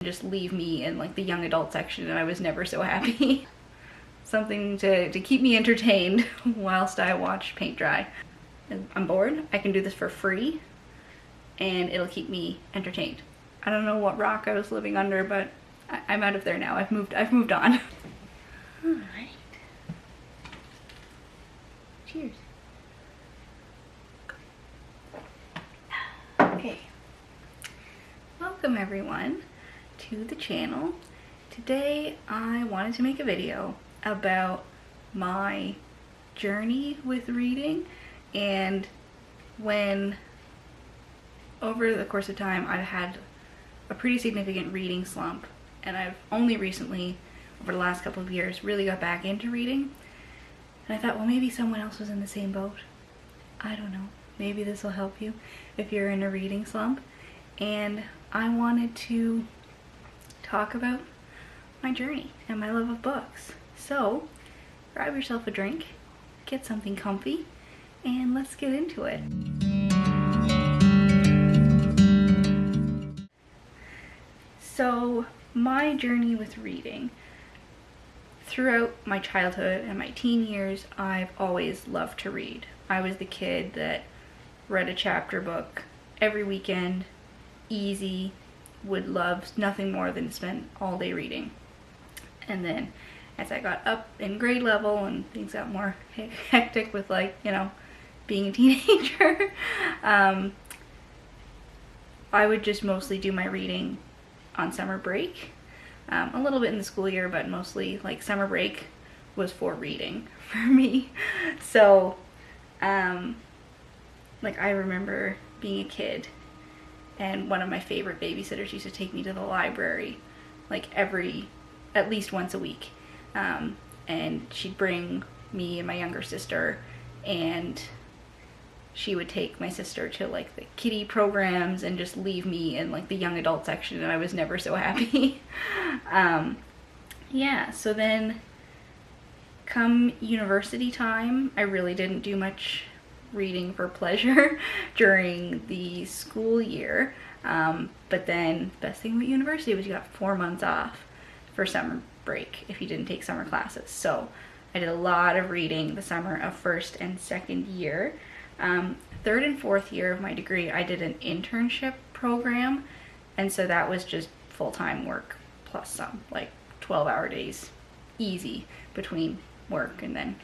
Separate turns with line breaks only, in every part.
just leave me in like the young adult section, and I was never so happy. Something to keep me entertained whilst I watch paint dry. I'm bored, I can do this for free, and it'll keep me entertained. I don't know what rock I was living under, but I'm out of there now. I've moved on. Alright. Cheers. Okay. Welcome everyone to the channel. Today I wanted to make a video about my journey with reading, and when over the course of time I've had a pretty significant reading slump, and I've only recently, over the last couple of years, really got back into reading. And I thought, well, maybe someone else was in the same boat. I don't know. Maybe this will help you if you're in a reading slump. And I wanted to talk about my journey and my love of books. So grab yourself a drink, get something comfy, and let's get into it. So my journey with reading. Throughout my childhood and my teen years, I've always loved to read. I was the kid that read a chapter book every weekend, easy, would love nothing more than to spend all day reading. And then as I got up in grade level and things got more hectic with, like, you know, being a teenager, I would just mostly do my reading on summer break. A little bit in the school year, but mostly like summer break was for reading for me. So like I remember being a kid, and one of my favorite babysitters used to take me to the library like at least once a week, and she'd bring me and my younger sister, and she would take my sister to like the kiddie programs and just leave me in like the young adult section, and I was never so happy. Yeah, so then come university time, I really didn't do much reading for pleasure during the school year. But then the best thing about university was you got 4 months off for summer break if you didn't take summer classes. So I did a lot of reading the summer of first and second year. Third and fourth year of my degree, I did an internship program, and so that was just full-time work plus some, like 12-hour days, easy, between work and then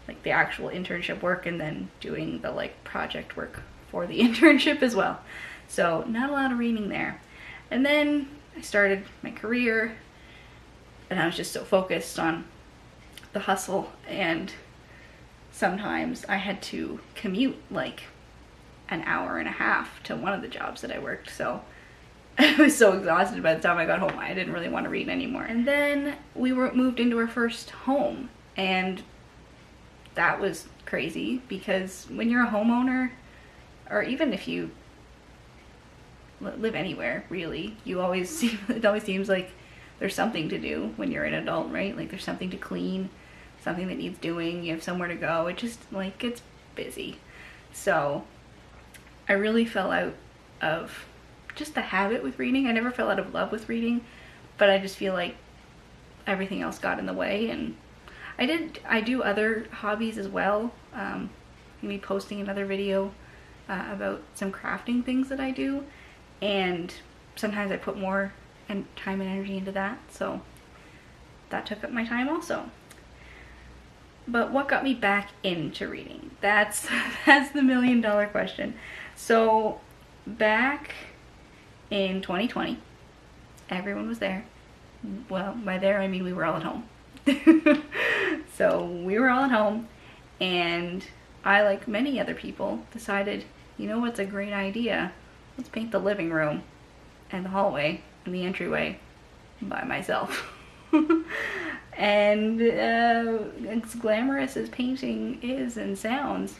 like the actual internship work, and then doing the like project work for the internship as well. So not a lot of reading there. And then I started my career, and I was just so focused on the hustle, and sometimes I had to commute like an hour and a half to one of the jobs that I worked. So I was so exhausted by the time I got home, I didn't really want to read anymore. And then we moved into our first home, and that was crazy because when you're a homeowner, or even if you live anywhere really, it always seems like there's something to do when you're an adult, right? Like there's something to clean, something that needs doing, you have somewhere to go. It just like gets busy. So I really fell out of just the habit with reading. I never fell out of love with reading, but I just feel like everything else got in the way. And I do other hobbies as well. Maybe posting another video about some crafting things that I do, and sometimes I put more time and energy into that, so that took up my time also. But what got me back into reading? That's the $1 million question. So back in 2020, everyone was there. Well, by there I mean we were all at home. So we were all at home, and I, like many other people, decided, you know what's a great idea? Let's paint the living room and the hallway and the entryway by myself. And as glamorous as painting is and sounds,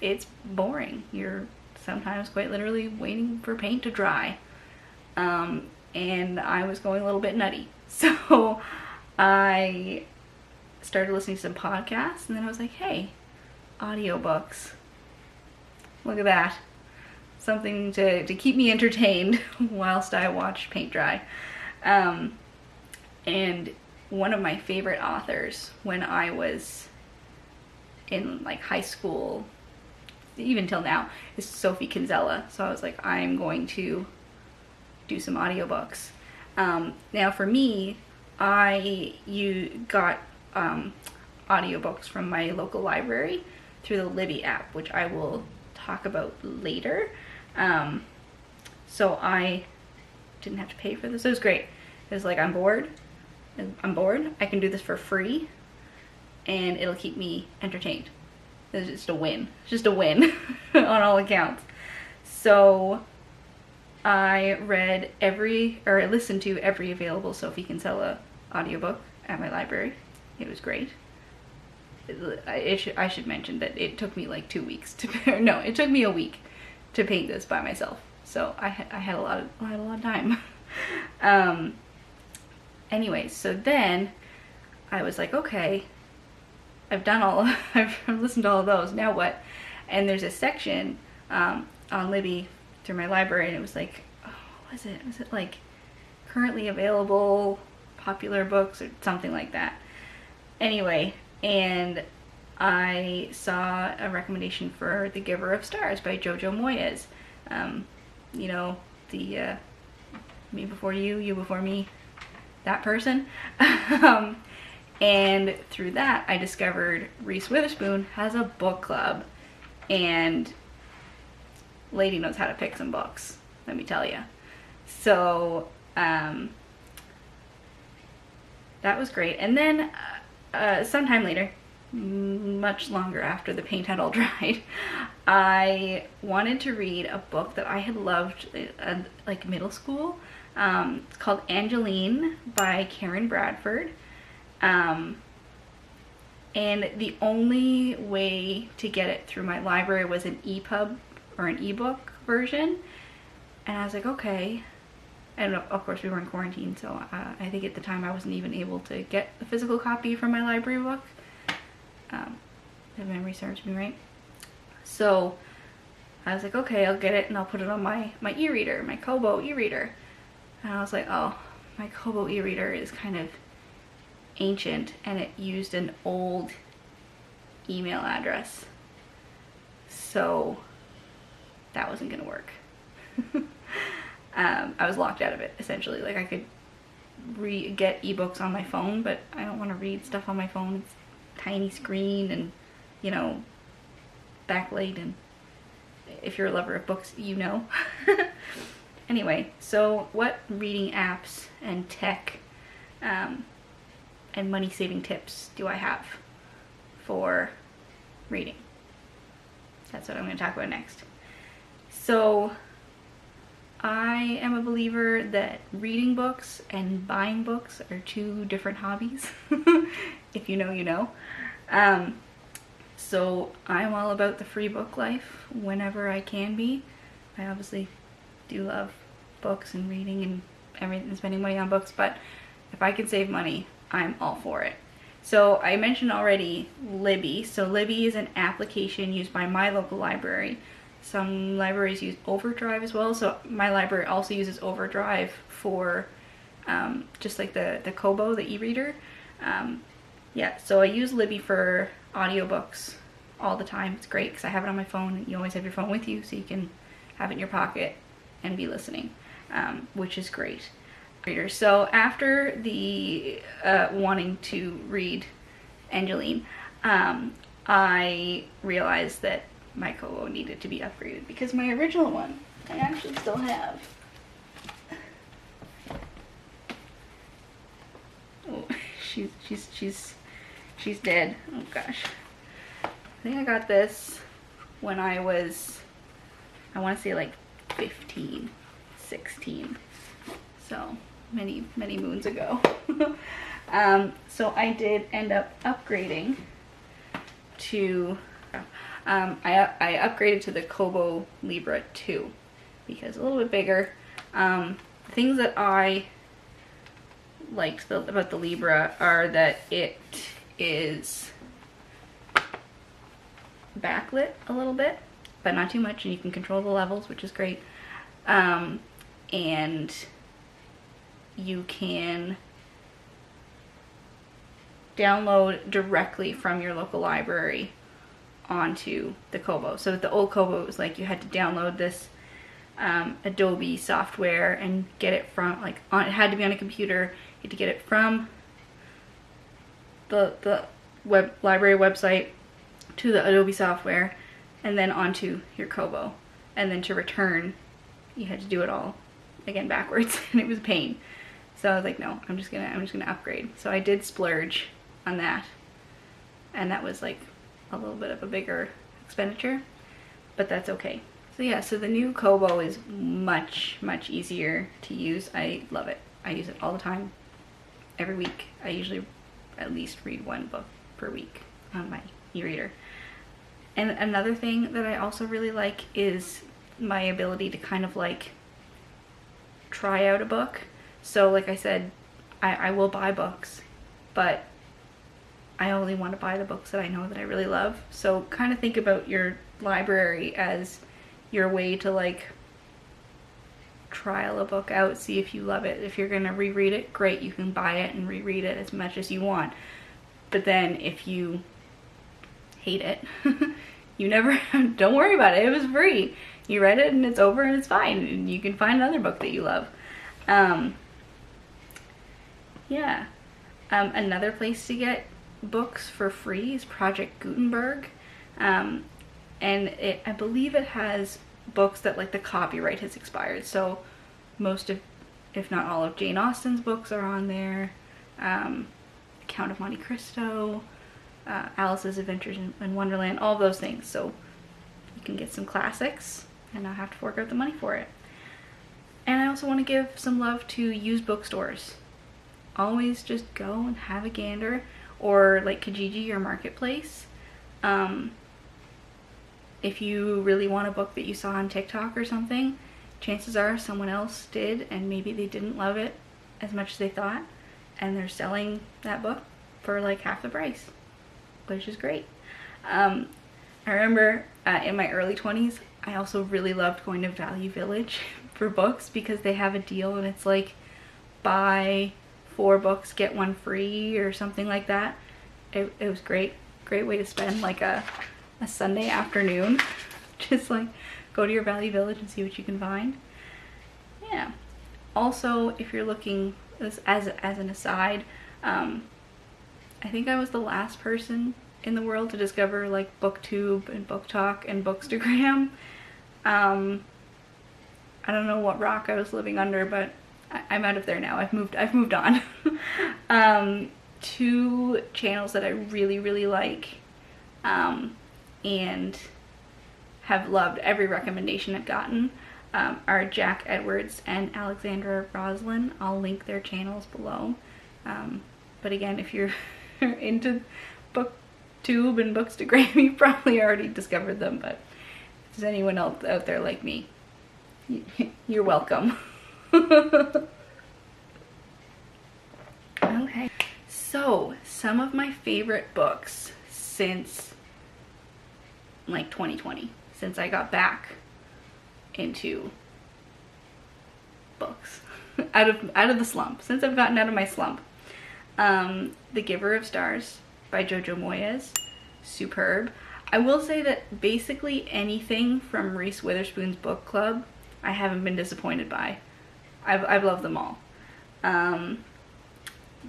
it's boring. You're sometimes quite literally waiting for paint to dry. And I was going a little bit nutty. So I started listening to some podcasts, and then I was like, hey, audiobooks. Look at that. something to keep me entertained whilst I watched paint dry. And one of my favorite authors when I was in like high school, even till now, is Sophie Kinsella. So I was like, I'm going to do some audiobooks. Now for me, you got audiobooks from my local library through the Libby app, which I will talk about later. So I didn't have to pay for this. It was great. It was like, I'm bored. I can do this for free, and it'll keep me entertained. It's just a win. It's just a win on all accounts. So I listened to every available Sophie Kinsella audiobook at my library. It was great. I should mention that it took me like 2 weeks no, it took me a week to paint this by myself. So I had a lot of time. Anyway, so then I was like, okay, I've listened to all of those, now what? And there's a section on Libby through my library, and it was like, oh, what was it? Was it like currently available popular books or something like that? Anyway, and I saw a recommendation for The Giver of Stars by Jojo Moyes. You know, the me before you, you before me, that person. And through that, I discovered Reese Witherspoon has a book club, and lady knows how to pick some books, let me tell you. So that was great. And then sometime later, much longer after the paint had all dried, I wanted to read a book that I had loved like middle school. It's called Angeline by Karen Bradford. And the only way to get it through my library was an EPUB or an ebook version. And I was like, okay. And of course we were in quarantine, so I think at the time I wasn't even able to get a physical copy from my library book. If memory serves me right. So I was like, okay, I'll get it and I'll put it on my e-reader, my Kobo e-reader. And I was like, oh, my Kobo e-reader is kind of ancient and it used an old email address. So that wasn't gonna work. I was locked out of it, essentially. Like, I could get ebooks on my phone, but I don't want to read stuff on my phone. It's tiny screen and, you know, backlight, and if you're a lover of books, you know. Anyway, so what reading apps and tech and money-saving tips do I have for reading? That's what I'm going to talk about next. So I am a believer that reading books and buying books are two different hobbies. If you know, you know. So I'm all about the free book life whenever I can be. I obviously do love books and reading and everything, and spending money on books, but if I can save money, I'm all for it. So I mentioned already Libby. So Libby is an application used by my local library. Some libraries use Overdrive as well, so my library also uses Overdrive for just like the Kobo, the e-reader. Yeah, so I use Libby for audiobooks all the time. It's great because I have it on my phone. You always have your phone with you, so you can have it in your pocket and be listening, which is great. So after the wanting to read Angeline, I realized that my Kobo needed to be upgraded because my original one I actually still have. Oh, she's dead. Oh gosh. I think I got this when I was, I want to say like 15, 16. So many moons ago. So I did end up upgrading to I upgraded to the Kobo Libra 2 because a little bit bigger. The things that I liked about the Libra are that it is backlit a little bit. but not too much, and you can control the levels, which is great. And you can download directly from your local library onto the Kobo. So with the old Kobo, it was like you had to download this Adobe software and get it from, like, it had to be on a computer. You had to get it from the library website to the Adobe software and then onto your Kobo. And then to return, you had to do it all again backwards, and it was a pain. So I was like, no, I'm just gonna upgrade. So I did splurge on that, and that was like a little bit of a bigger expenditure, but that's okay. So yeah, so the new Kobo is much easier to use. I love it. I use it all the time. Every week, I usually at least read one book per week on my e-reader. And another thing that I also really like is my ability to kind of like try out a book. So like I said, I will buy books, but I only want to buy the books that I know that I really love. So kind of think about your library as your way to like trial a book out, see if you love it. If you're going to reread it, great, you can buy it and reread it as much as you want. But then if you hate it, you never, don't worry about it. It was free. You read it and it's over and it's fine. And you can find another book that you love. Yeah. Another place to get books for free is Project Guttenberg. And I believe it has books that like the copyright has expired. So most of, if not all of Jane Austen's books are on there. Count of Monte Cristo, Alice's Adventures in Wonderland, all those things. So you can get some classics and not have to fork out the money for it. And I also want to give some love to used bookstores. Always just go and have a gander, or like Kijiji or Marketplace. If you really want a book that you saw on TikTok or something, chances are someone else did and maybe they didn't love it as much as they thought, and they're selling that book for like half the price, which is great. I remember in my early 20s, I also really loved going to Value Village for books because they have a deal and it's like buy 4 books, get 1 free or something like that. It was great way to spend like a Sunday afternoon. Just like go to your Value Village and see what you can find. Yeah. Also, if you're looking, as an aside, I think I was the last person in the world to discover like BookTube and BookTok and Bookstagram. I don't know what rock I was living under, but I'm out of there now. I've moved on. 2 channels that I really like, and have loved every recommendation I've gotten, are Jack Edwards and Alexandra Roslin. I'll link their channels below. But again, if you're into BookTube and Bookstagram, you probably already discovered them, but if there's anyone else out there like me, you're welcome. Okay, so some of my favorite books since like 2020, since I got back into books out of the slump, since I've gotten out of my slump. The Giver of Stars by Jojo Moyes, superb. I will say that basically anything from Reese Witherspoon's book club, I haven't been disappointed by. I've loved them all.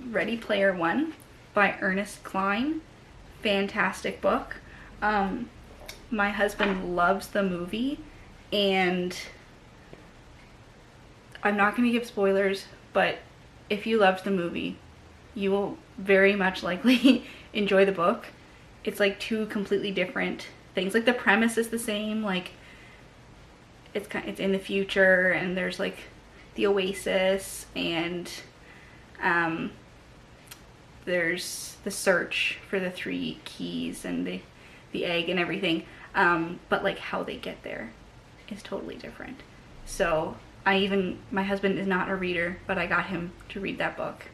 Ready Player One by Ernest Cline, fantastic book. My husband loves the movie, and I'm not going to give spoilers, but if you loved the movie, you will very much likely enjoy the book. It's like 2 completely different things. Like the premise is the same, like it's in the future, and there's like the oasis, and there's the search for the 3 keys and the egg and everything, but like how they get there is totally different. So my husband is not a reader, but I got him to read that book,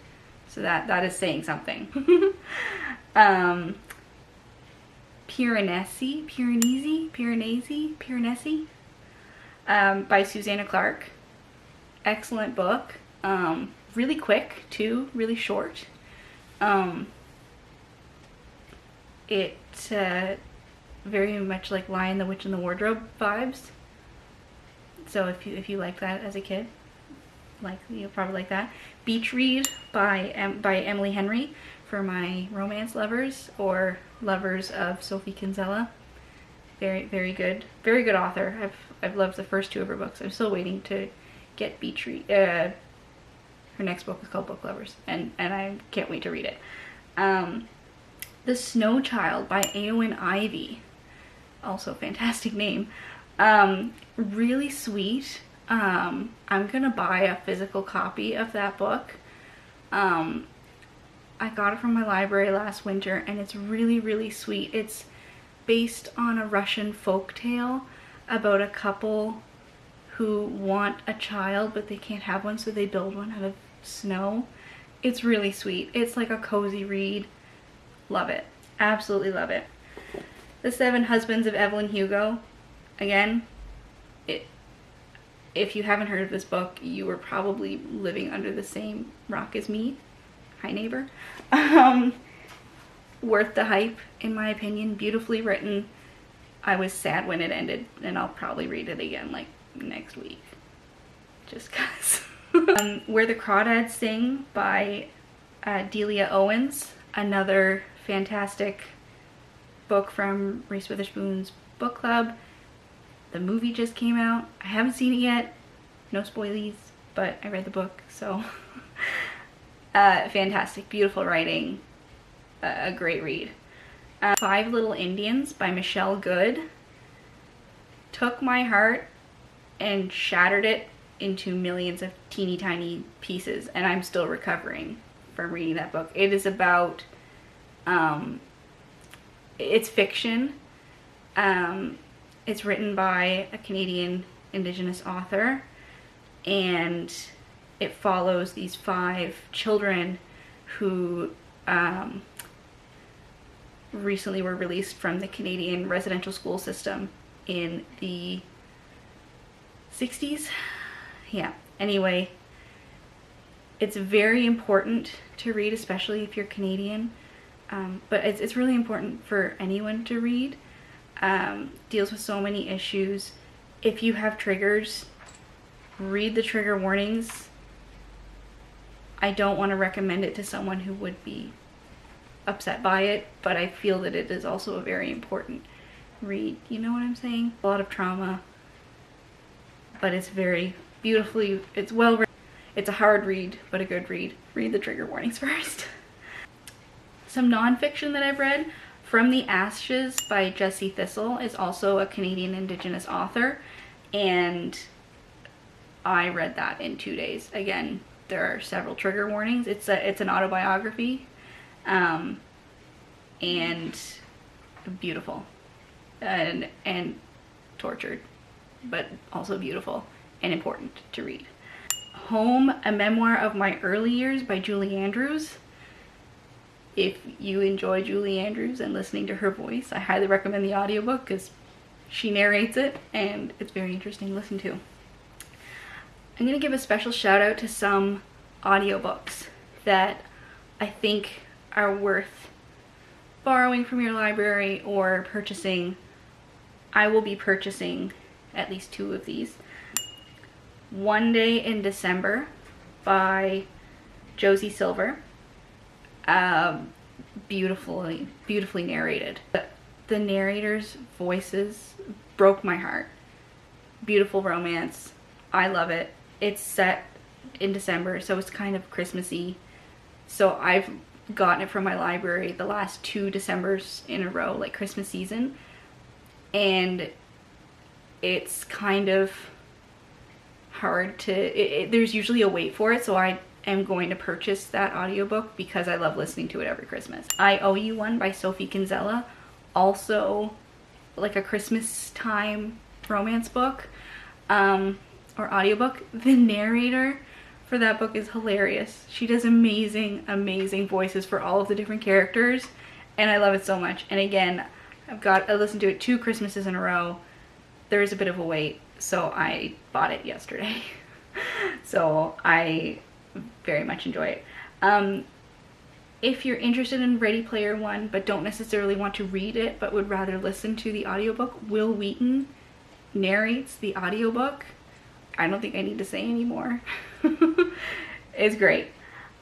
so that is saying something. Piranesi, by Susanna Clark. Excellent book. Really quick too, really short. It very much like Lion, the Witch, and the Wardrobe vibes. So if you like that as a kid, you'll probably like that. Beach Read by Emily Henry for my romance lovers or lovers of Sophie Kinsella. Very, very good author. I've loved the first two of her books. I'm still waiting to get Beach Read. Her next book is called Book Lovers, and I can't wait to read it. The Snow Child by Eowyn Ivey, also fantastic name. Really sweet. I'm gonna buy a physical copy of that book. I got it from my library last winter, and it's really, really sweet. It's based on a Russian folktale about a couple who want a child, but they can't have one, so they build one out of snow. It's really sweet. It's like a cozy read. Love it. Absolutely love it. The Seven Husbands of Evelyn Hugo. Again, if you haven't heard of this book, you were probably living under the same rock as me. Hi, neighbor. Worth the hype, in my opinion. Beautifully written. I was sad when it ended, and I'll probably read it again like next week. Just cause. Where the Crawdads Sing by Delia Owens. Another fantastic book from Reese Witherspoon's book club. The movie just came out. I haven't seen it yet. No spoilies, but I read the book, so fantastic, beautiful writing, a great read. Five Little Indians by Michelle Good took my heart and shattered it into millions of teeny tiny pieces, and I'm still recovering from reading that book. It is about, it's fiction. It's written by a Canadian Indigenous author, and it follows these 5 children who recently were released from the Canadian residential school system in the 60s. Yeah, anyway, it's very important to read, especially if you're Canadian, but it's really important for anyone to read. Deals with so many issues. If you have triggers, read the trigger warnings. I don't want to recommend it to someone who would be upset by it, but I feel that it is also a very important read. You know what I'm saying? A lot of trauma, but it's very beautifully, it's well written. It's a hard read, but a good read. Read the trigger warnings first. Some nonfiction that I've read. From the Ashes by Jessie Thistle is also a Canadian Indigenous author, and I read that in 2 days. Again, there are several trigger warnings. It's an autobiography, and beautiful, and tortured, but also beautiful and important to read. Home, a Memoir of My Early Years by Julie Andrews. If you enjoy Julie Andrews and listening to her voice, I highly recommend the audiobook because she narrates it and it's very interesting to listen to. I'm going to give a special shout out to some audiobooks that I think are worth borrowing from your library or purchasing. I will be purchasing at least 2 of these. One Day in December by Josie Silver. Beautifully narrated. The narrator's voices broke my heart. Beautiful romance. I love it. It's set in December, so it's kind of Christmassy. So I've gotten it from my library the last 2 Decembers in a row, like Christmas season. And it's kind of hard to, there's usually a wait for it, so I am going to purchase that audiobook because I love listening to it every Christmas. I Owe You One by Sophie Kinsella, also like a Christmas time romance book, or audiobook. The narrator for that book is hilarious. She does amazing voices for all of the different characters, and I love it so much. And again, I listened to it 2 Christmases in a row. There is a bit of a wait, so I bought it yesterday. So I very much enjoy it. If you're interested in Ready Player One but don't necessarily want to read it but would rather listen to the audiobook, Will Wheaton narrates the audiobook. I don't think I need to say anymore. It's great.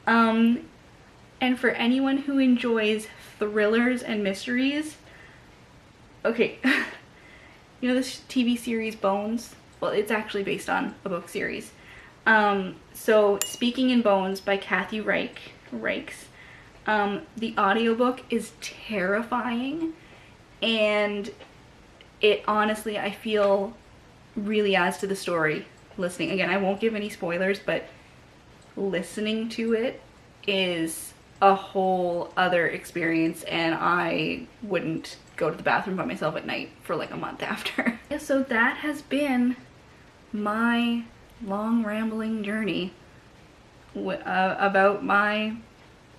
And for anyone who enjoys thrillers and mysteries, okay, you know this TV series Bones? Well, it's actually based on a book series. So Speaking in Bones by Kathy Reichs. The audiobook is terrifying, and it honestly, I feel, really adds to the story listening. Again, I won't give any spoilers, but listening to it is a whole other experience, and I wouldn't go to the bathroom by myself at night for like a month after. Yeah, so that has been my long rambling journey about my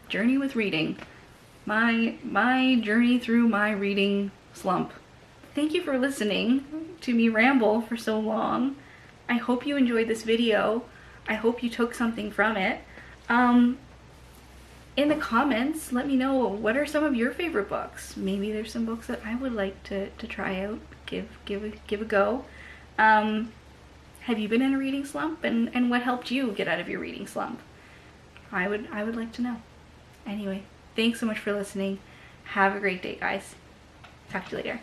journey with reading, my journey through my reading slump. Thank you for listening to me ramble for so long. I hope you enjoyed this video. I hope you took something from it. In the comments, let me know, what are some of your favorite books? Maybe there's some books that I would like to try out, give a go. Have you been in a reading slump, and what helped you get out of your reading slump? I would like to know. Anyway, thanks so much for listening. Have a great day, guys. Talk to you later.